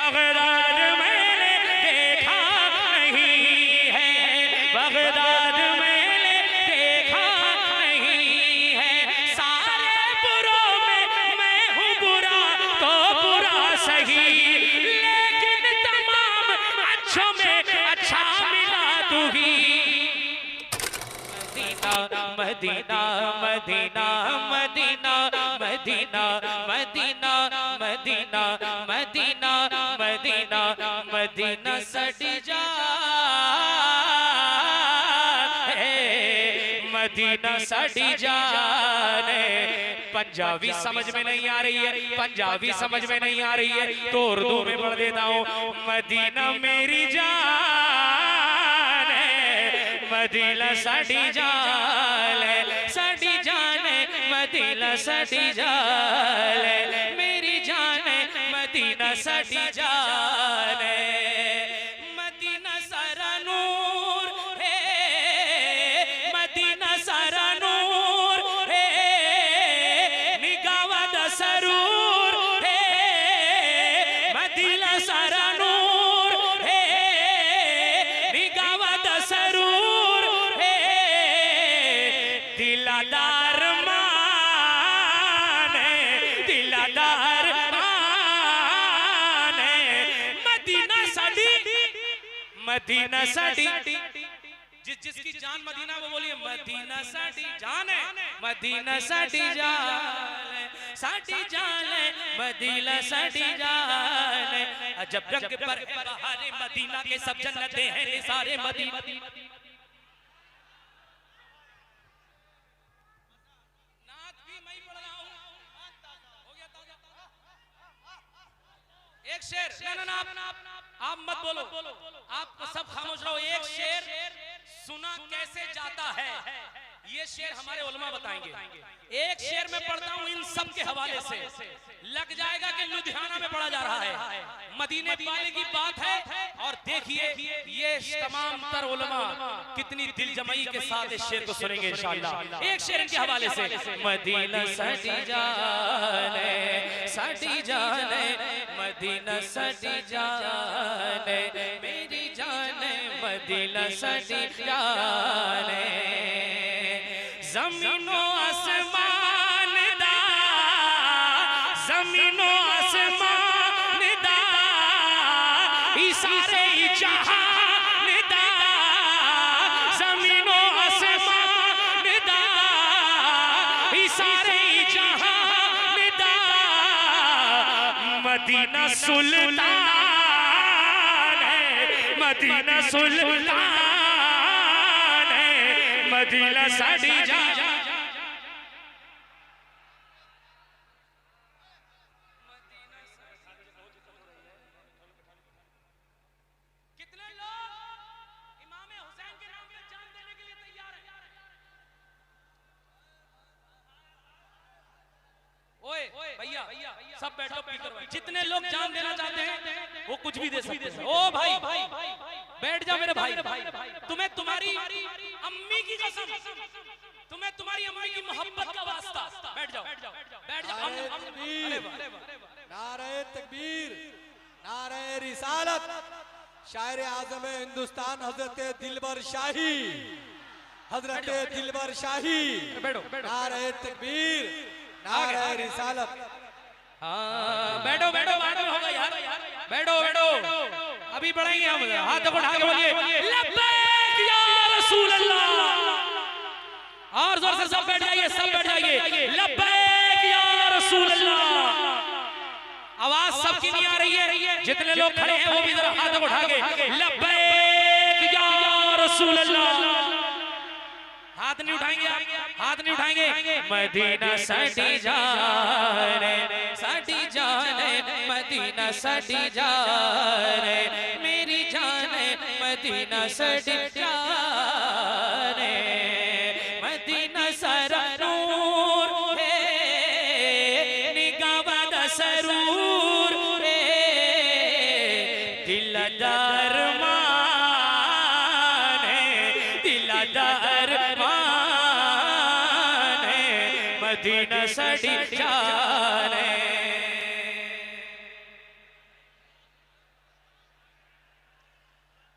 Baghdad मैंने देखा नहीं है, बगदाद मैंने देखा नहीं है। सारे बुरों में मैं हूँ बुरा तो बुरा सही, लेकिन तमाम अच्छों में अच्छा मिला तू ही। मदीना मदीना मदीना मदीना मदीना मदीना मदीना मदीना मदीना सड़ी जा मदीना सड़ी जाने। पंजाबी समझ में नहीं आ रही है, पंजाबी समझ में नहीं आ रही है तो उर्दू में पढ़ देता हूँ। मदीना मेरी जान है, मदीना सड़ी जाने, सड़ी जाने मदीना सड़ी जाने, मेरी जाने मदीना सड़ी जाने। मदीना सारा नूर है, मदीना सारा नूर है, निगावा दा सरूर है, मदीना सारा नूर है, निगावा दा सरूर है। दिलादार मान है, दिलादार मान है। मदीना सड़ी, मदीना सड़ी, जिसकी जान मदीना वो बोलिए मदीना सड़ी जान है, मदीना सड़ी जान है, सड़ी जान है, मदीना सड़ी जान है। जब रंग पर बहारे मदीना के सब जन्नते हैं निसारे मदीना। नात भी मैं पढ़ रहा हूं, हो गया ताजा। एक शेर, ना आप मत बोलो, आप सब खामोश रहो। एक शेर सुना कैसे जाता है, ये शेर हमारे उलमा बताएंगे। एक शेर में पढ़ता हूँ इन सब के हवाले से, लग जाएगा कि लुधियाना में पढ़ा जा रहा है। मदीने वाले की बात है और देखिए ये तमाम तर उलमा कितनी दिल जमाई के साथ इस शेर को सुनेंगे इंशाअल्लाह। एक शेर इनके हवाले से। मदीना सड़ी जाने, सड़ी जाने, मदीना सड़ी जाने, मेरी जाने मदीना सड़ी जाने। जमीनो आसमान दा, जमीनो आसमान दा, इशारे जहान दा, जमीनो आसमान दा, इशारे जहान दा। मदीना सुल्तान है, मदीना सुल्तान है, मदीना सड़ी जा। कितने लोग इमाम हुसैन के नाम पे जान देने के लिए तैयार हैं? ओए भैया सब बैठो, जितने लोग जान देना चाहते हैं वो कुछ भी दे सकते हैं। ओ भाई बैठ जा मेरे भाई, तुम्हें तुम्हारी अम्मी की कसम, तुम्हें तुम्हारी अम्मी की मोहब्बत का वास्ता, बैठ जाओ बैठ जाओ बैठ जाओ। नारे तकबीर, नारे रिसालत, शायर आज़म हिंदुस्तान हजरत दिलबर शाही, हजरत दिलबर शाही। नारे तकबीर, नारे रिसालत। बैठो बैठो बैठो, होगा यार, बैठो बैठो, अभी बढ़ाएंगे हम। हाथ उठा के बोलिए लब्बैक या रसूल अल्लाह। और जोर से सब बैठ जाइए, सब बैठ जाइए। लब्बैक या रसूल अल्लाह। आवाज सबकी नहीं आ रही है, जितने लोग खड़े हैं वो भी जरा हाथ उठा के लब्बैक या रसूल अल्लाह। हाथ नहीं उठाएंगे, हाथ नहीं उठाएंगे। मदीना सड़ी जाने, सड़ी जाने, मदीना सड़ी जाने, मेरी जाने मदीना सड़ी जाने। मदीना सारा नूर है, निगावा दा सरूर है, दिलदार मान है, दिलदार मान है, मदीना सड़ी जाने।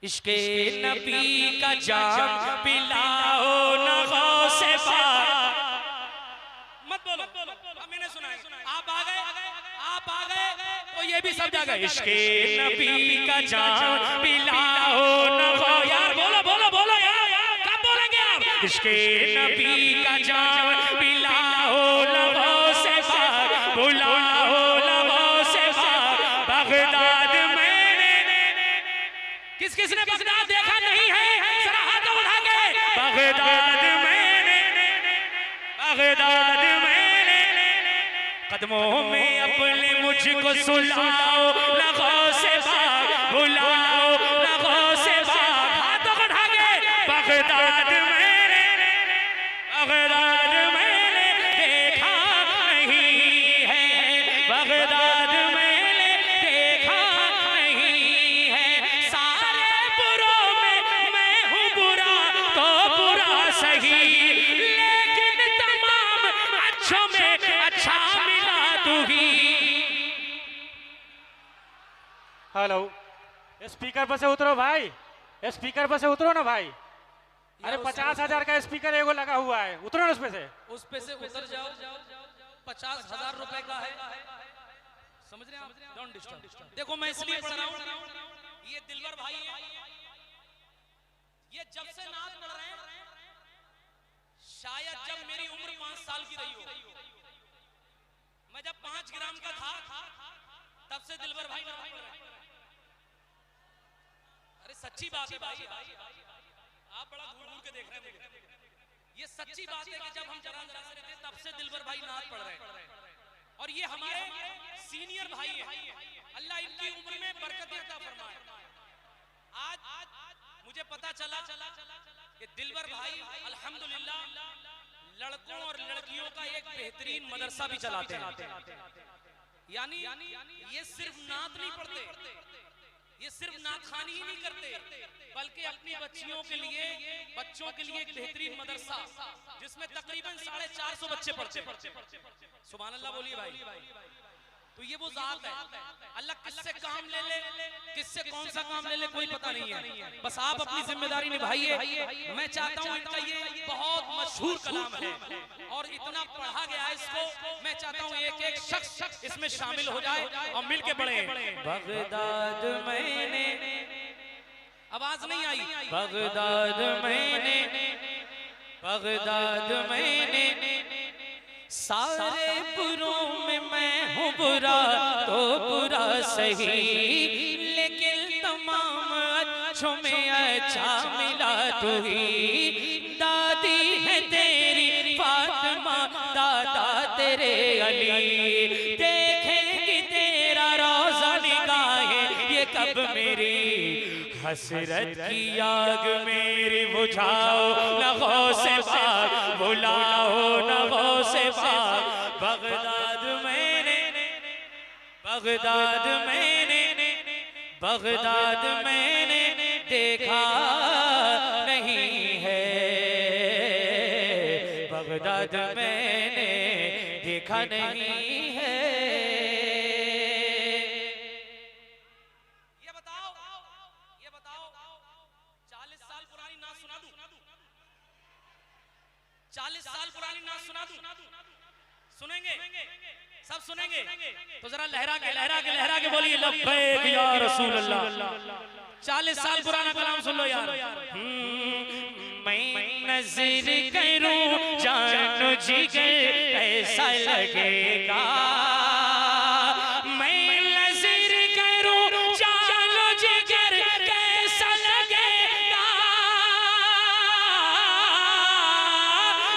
इश्के नबी का जाम पिलाओ न गौसे पाक। मत बोलो, मैंने सुना है। आप आ गए तो ये भी सब जगह इश्के नबी का जाम पिलाओ न गौ। यार बोलो बोलो बोलो यार, कब बोलेंगे आप? इश्के नबी का जाम पिलाओ न गौसे पाक, बुलाओ न गौसे पाक। बगदाद किसने बगदाद देखा नहीं है? जरा हाथ उठा के। बगदाद मैंने कदमों में अपने मुझको सुलाओ लगो से बाग, बुलाओ लगो से बाग। हाथ उठा के। बगदाद मैंने देखा नहीं है, बगदाद मैंने देखा नहीं है। सही लेकिन तमाम अच्छों में अच्छा मिला तू ही। हेलो, स्पीकर पर से उतरो भाई, स्पीकर पर से उतरो ना भाई। अरे 50,000 का स्पीकर एगो लगा हुआ है, उतरो ना उस पे से उतर जाओ। 50,000 रुपए का है, समझ रहे हैं आप? Don't disturb. देखो मैं इसलिए पढ़ रहा हूँ, ये दिलवर भाई है, ये जब से नाच पढ़ रहे हैं, शायद जब मेरी उम्र 5 साल की रही हो, मैं जब 5 ग्राम का था तब से दिलवर भाई नाच पढ़ रहे हैं। अरे सच्ची बात है भाई, आप बड़ा घूर के देख रहे हैं। ये सच्ची बात है कि जब हम जरा से थे तब से दिलवर भाई नाच पढ़ रहे हैं। और ये हमारे सीनियर भाई हैं, अल्लाह इनकी उम्र में बरकत अता फरमाए। आज मुझे पता चला कि दिलवर भाई अल्हम्दुलिल्लाह लड़कों और लड़कियों का एक बेहतरीन मदरसा भी चलाते हैं। यानी ये सिर्फ नात नहीं पढ़ते, ये सिर्फ नात खानी ही नहीं करते, बल्कि अपनी बच्चियों के लिए, बच्चों के लिए एक बेहतरीन मदरसा जिसमें तकरीबन 450 बच्चे पढ़ते। सुभान अल्लाह बोलिए भाई। तो ये वो जात है, अल्लाह किससे काम ले ले, किससे कौन सा काम ले ले कोई पता नहीं है। बस आप अपनी जिम्मेदारी निभाइए। मैं चाहता हूँ इनका ये बहुत मशहूर कलाम है और इतना पढ़ा गया है, इसको मैं चाहता हूँ एक एक शख्स इसमें शामिल हो जाए और मिल के पढ़े। बगदाद मैंने, आवाज नहीं आई। बगदाद मैंने सारे बुरों में मैं हूँ बुरा तो बुरा सही, लेकिन तमाम अच्छों में अच्छा मिला तू ही। दादी है तेरी फातिमा, दादा तेरे अली, देखेंगे तेरा रोज़ा निगाहें ये कब मेरी हसरत की आग मेरी बुझाओ लगो से बाग, बुलाओ लगो से बाग। बगदाद मैंने देखा नहीं है, बगदाद मैंने देखा नहीं है। ये बताओ 40 साल पुरानी नाच सुना दूं? 40 साल पुरानी नाच सुना दूं? सुनेंगे? सब सुनेंगे? तो जरा लहरा के बोलिए लब्बैक या रसूल अल्लाह। 40 साल पुराना कलाम सुन लो यार। मैं नजर करूं जानो जिगर ऐसा लगेगा, मैं नजर करूं जानो जिगर कैसा लगेगा,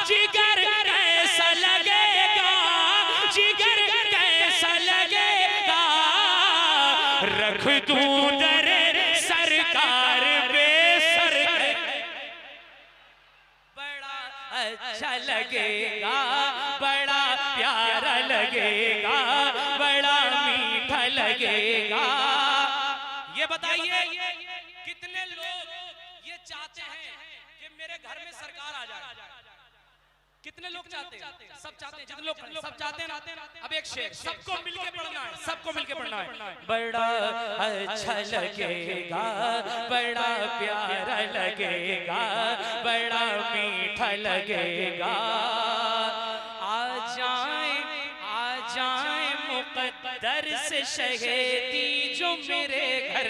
जिगर कैसा लगेगा, जिगर कैसा लगेगा। रख दूं दरे सरकार बेसर, बड़ा अच्छा लगेगा, बड़ा प्यारा लगेगा, बड़ा मीठा लगेगा। ये बताइए कितने लोग ये चाहते हैं कि मेरे घर में सरकार आ जाए? कितने लोग चाहते हैं? सब चाहते हैं, जितने लोग सब चाहते हैं ना। अब एक शेर सबको मिलके पढ़ना है, सबको मिलके पढ़ना है। बड़ा अच्छा लगेगा, बड़ा प्यारा लगेगा, बड़ा मीठा लगेगा, आ जाए मुक़द्दर से शहीदी जो मेरे घर।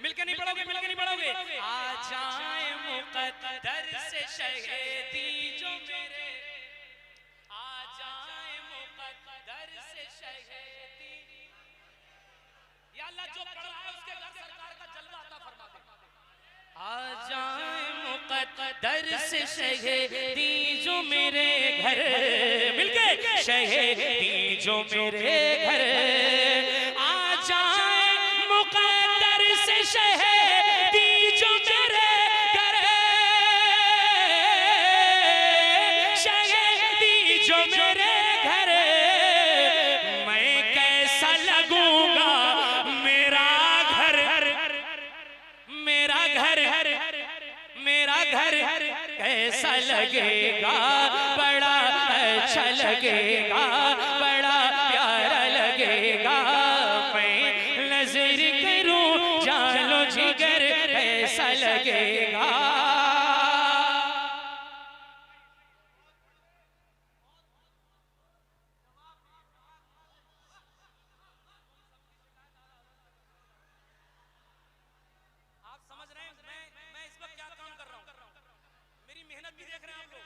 मिलके नहीं पढ़ोगे, मिलके नहीं पढ़ोगे। आ जाए मुक़द्दर से शहीदी जो मेरे, आ जाए मुक़द्दर से शहीदी। या अल्लाह जो पढ़ रहा है उसके घर सरकार का जलवा अता फरमा दे। आ जाए मुक़द्दर से शहीदी जो मेरे घर, मिलके शहीदी जो मेरे घर, आ जाए मुक़द्दर से शहीदी जो मेरे घर, शहीदी जो मेरे घर, मैं कैसा लगूंगा मेरा घर, मेरा घर, मेरा घर कैसा लगेगा, बड़ा अच्छा लगेगा, बड़ा प्यारा लगेगा, मैं नजर करूं जानो जिगर कैसा लगेगा। आप समझ रहे हैं मैं इस वक्त क्या काम कर रहा हूं? मेरी मेहनत भी देख रहे हैं आप लोग,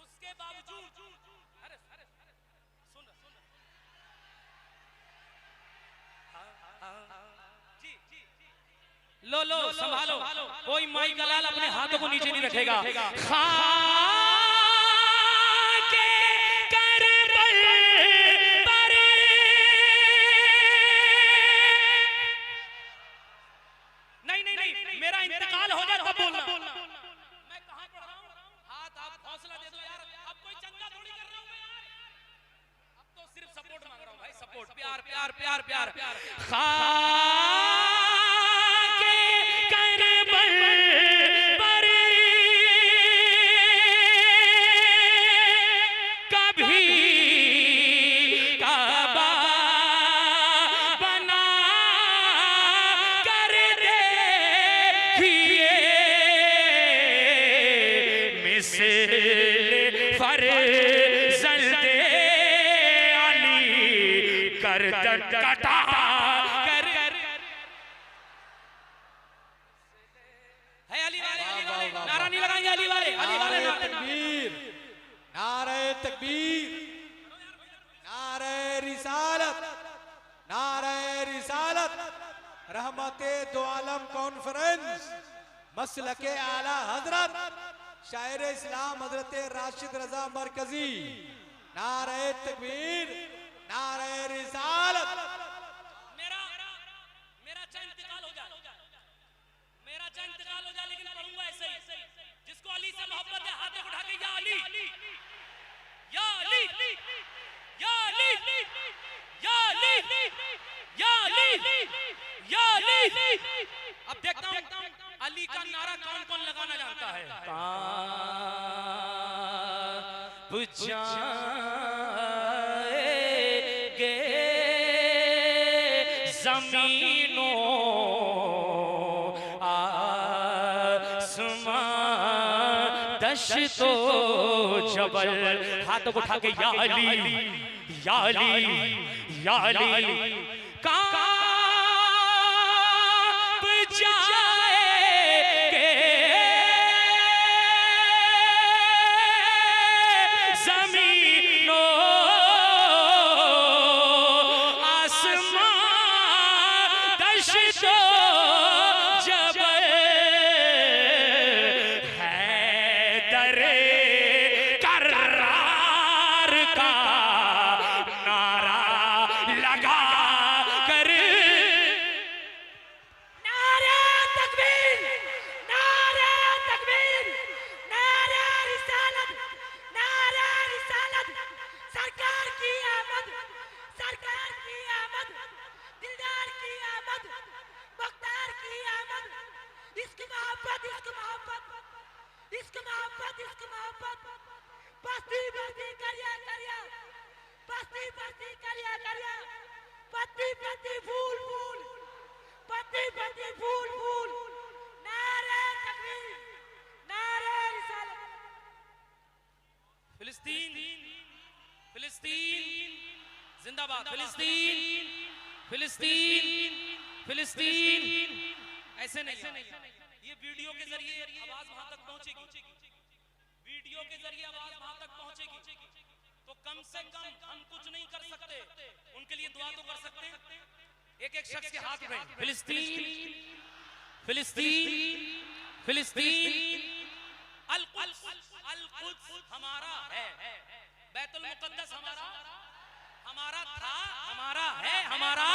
उसके बावजूद अरे सुन लो लो संभालो, कोई माई का लाल अपने हाथों को नीचे नहीं रखेगा। खाके करबल पर नहीं, मेरा इंतकाल हो जाए तब बोलना। मैं कहां पढ़ रहा हूं? हाथ आप हौसला दे दो यार, अब कोई चंदा थोड़ी कर रहा हूं मैं यार, अब तो सिर्फ सपोर्ट मांग रहा हूं भाई, सपोर्ट, प्यार प्यार प्यार प्यार प्यार। खाके करबल पर कभी काबा बना कर देखिए, मिसल फर्जंदे अली गर्दन कटा कर। है अली वाले, नारा नहीं लगाएंगे अली वाले, अली वाले नारे तकबीर, नारे तकबीर, नारे रिसालत, नारे रिसालत। रहमते दो आलम कॉन्फ्रेंस, मसलके आला हजरत शायर इस्लाम हजरत राशिद रजा मरकजी। नारे तकबीर, नारे रिसालत। मेरा चाहे इंतकाल हो जाए, मेरा चाहे इंतकाल हो जाए, लेकिन पढ़ूंगा ऐसे ही। जिसको अली से मोहब्बत है हाथ उठा के या अली, या अली, या अली, या अली, या अली, या अली। अब देखता हूं अली का नारा कौन कौन लगाना जानता है। बुझाएंगे जमीनों आसमां दश्तो जबल, हाथों को उठा के या अली, या अली, या अली। कांप जाएंगे जमीनों आसमां दश्तो जबल, हैदर कर्रार का नारा लगा कर। नारे तकबीर, नारे तकबीर, नारे रिसालत, नारे रिसालत। सरकार की आमद, सरकार की आमद, दिलदार की आमद, मुख्तार की आमद। इश्क मोहब्बत, इश्क मोहब्बत, इश्क इश्क मोहब्बत बस्ती बस्ती करिया करिया बस्ती बस्ती करिया करिया बस्ती बस्ती फूल फूल बस्ती बस्ती फूल फूल नारे तकबीर नारे रिसालत। फिलिस्तीन फिलिस्तीन जिंदाबाद, फिलिस्तीन फिलिस्तीन फिलिस्तीन। ऐसे नहीं, ये वीडियो के जरिए आवाज वहां तक पहुंचेगी, वीडियो के जरिए आवाज वहां तक पहुंचेगी, तो कम से कम हम कुछ नहीं कर सकते, उनके लिए दुआ तो कर सकते हैं। एक एक शख्स के हाथ में फिलिस्तीन फिलिस्तीन फिलिस्तीन। अल कुद्स हमारा है, बैतुल मुक़द्दस हमारा था, हमारा है, हमारा।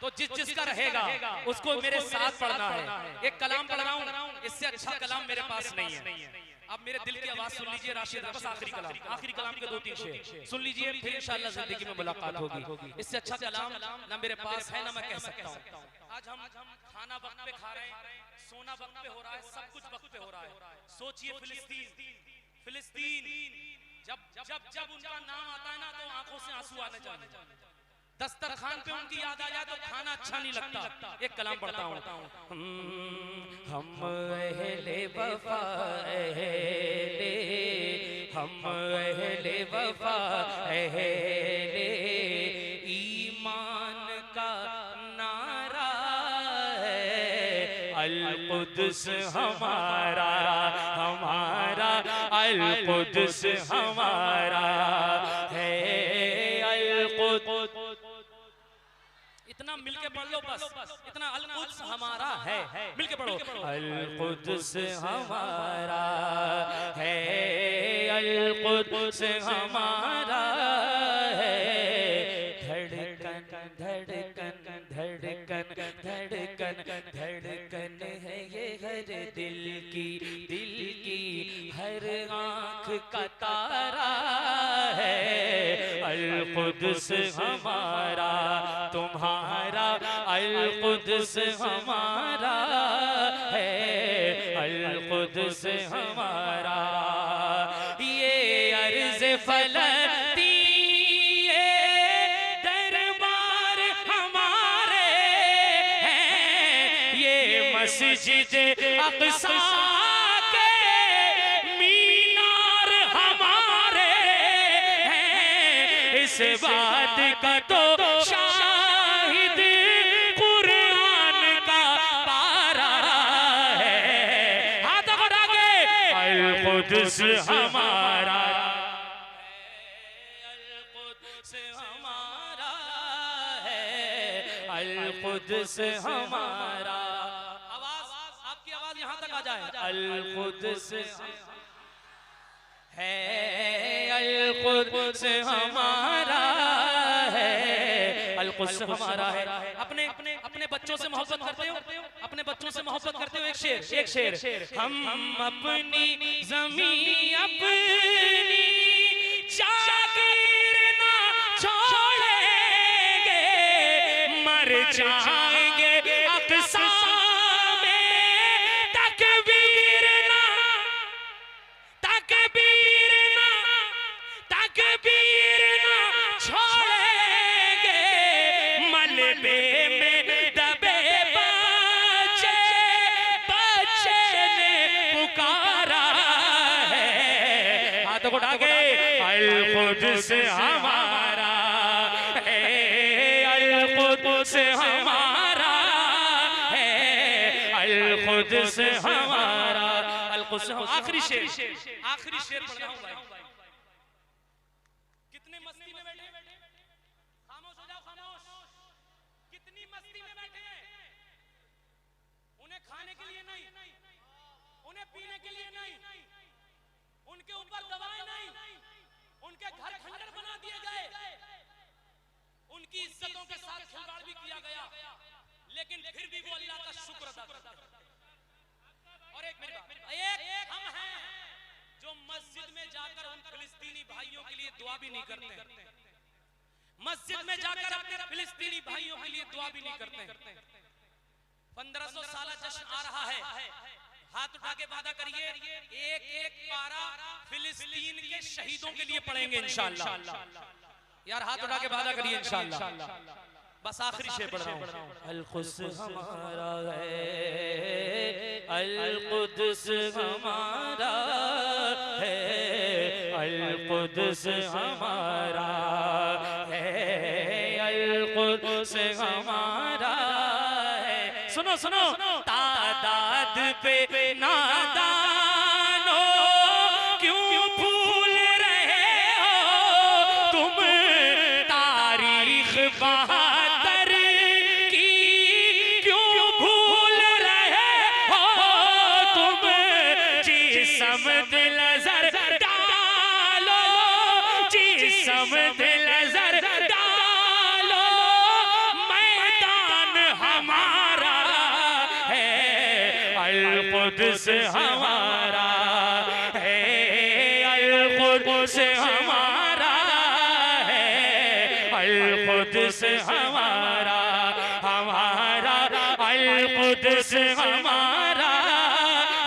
तो जिसका रहेगा उसको मेरे साथ पढ़ना है। एक कलाम पढ़ रहा हूं, इससे अच्छा कलाम मेरे पास नहीं है। अब मेरे दिल की आवाज सुन लीजिए राशिद, बस आखिरी कलाम के 2-3 शेर सुन लीजिए, फिर इंशाअल्लाह जिंदगी में मुलाकात होगी। इससे अच्छा कलाम ना मेरे पास है ना मैं कह सकता हूं। आज हम खाना वक्त पे खा रहे हैं, सोना वक्त पे हो रहा है, सब कुछ वक्त पे हो रहा है। सोचिए फिलिस्तीन जब उनका नाम आता है ना तो आंखों से आंसू आने चाहिए। दस्तरखान पे उनकी याद आ जाए तो खाना अच्छा नहीं लगता। एक कलाम पढ़ता हूँ। हम अहले वफा अहले ईमान का नारा है। अल कुद्स हमारा अल कुद्स हमारा है। अल कुद्स इतना मिलके पढ़ लो, बस इतना। अल कुद्स हमारा है, मिलके पढ़ो। अल कुद्स हमारा है, अल कुद्स हमारा है। धड़कन धड़कन धड़कन धड़कन धड़कन है ये हर दिल की हर आँख का तारा है। अल कुद्स हमारा तुम्हारा, अल कुद्स हमारा है। अल कुद्स हमारा ये अर्ज़ फलस्तीन दरबार हमारे हैं। ये मस्जिद अक़सा के मीनार हमारे हैं। इस बात का तो शाहिद कुरान का पारा है। हाथ बढ़ा के अल कुद्स हमारा, अल कुद्स हमारा है। अल कुद्स हमारा। आवाज, आपकी आवाज यहाँ तक आ जाए। अल कुद्स है, अल कुद्स हमारा है। अल कुद्स हमारा है। अपने बच्चों से मोहब्बत करते हो, अपने बच्चों से मोहब्बत करते हो। एक शेर हम अपनी ज़मीं अपनी जागीर ना छोड़ेंगे, मर जाएंगे अक़सा में तकबीर ना छोड़ेंगे। मलबे में दबे बच्चे ने पुकारा है। हाथ उठा के अल कुद्स हमारा है, अल कुद्स हमारा है। अल कुद्स हमारा, अल कुद्स। आखिरी शेर पढ़ रहा हूं भाई। कितने मस्ती में बैठे, खामोश हो जाओ, खामोश। कितनी मस्ती में बैठे हैं। उन्हें खाने के लिए नहीं, उन्हें पीने के लिए नहीं, उनके ऊपर दवाएं नहीं, उनके घर खंडर बना दिए गए, उनकी इज्जतों के साथ खिलवाड़ भी किया गया, लेकिन फिर भी वो अल्लाह का शुक्र अदा करता है। और एक हम हैं जो मस्जिद में जाकर उन फिलिस्तीनी भाइयों के लिए दुआ भी नहीं करते, मस्जिद में जाकर अपने फिलिस्तीनी भाइयों के लिए दुआ भी नहीं करते। 1500 साल जश्न आ रहा है, हाथ उठा के वादा करिए, एक एक पारा फिलिस्तीन के शहीदों के लिए पढ़ेंगे इंशाअल्लाह। यार हाथ उठा के वादा करिए इंशाअल्लाह। बस आखिरी शेर पढ़ रहा हूं। अल-कुद्स हमारा है, अल-कुद्स हमारा है, अल-कुद्स हमारा है, अल-कुद्स हमारा है। सुनो सुनो, तादाद पे नादानो क्यों भूल रहे हो तुम, तारीख बहादुर की क्यों भूल रहे हो तुम, जिस्म दिल ज़र डालो, जिस्म दिल ज़र डालो, मैदान हमारा है, अल-कुद्स हमारा है, अल-कुद्स हमारा है, अल-कुद्स हमारा, हमारा अल-कुद्स हमारा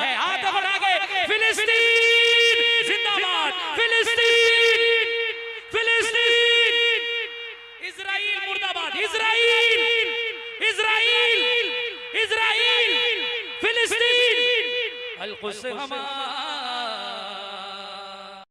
है। हाथ बढ़ा के फिलिस्तीन जिंदाबाद, फिलिस्तीन, फिलिस्तीन, इजराइल मुर्दाबाद, इजराइल, इजराइल, इजराइल, फिलिस्तीन, अल-कुद्स हमारा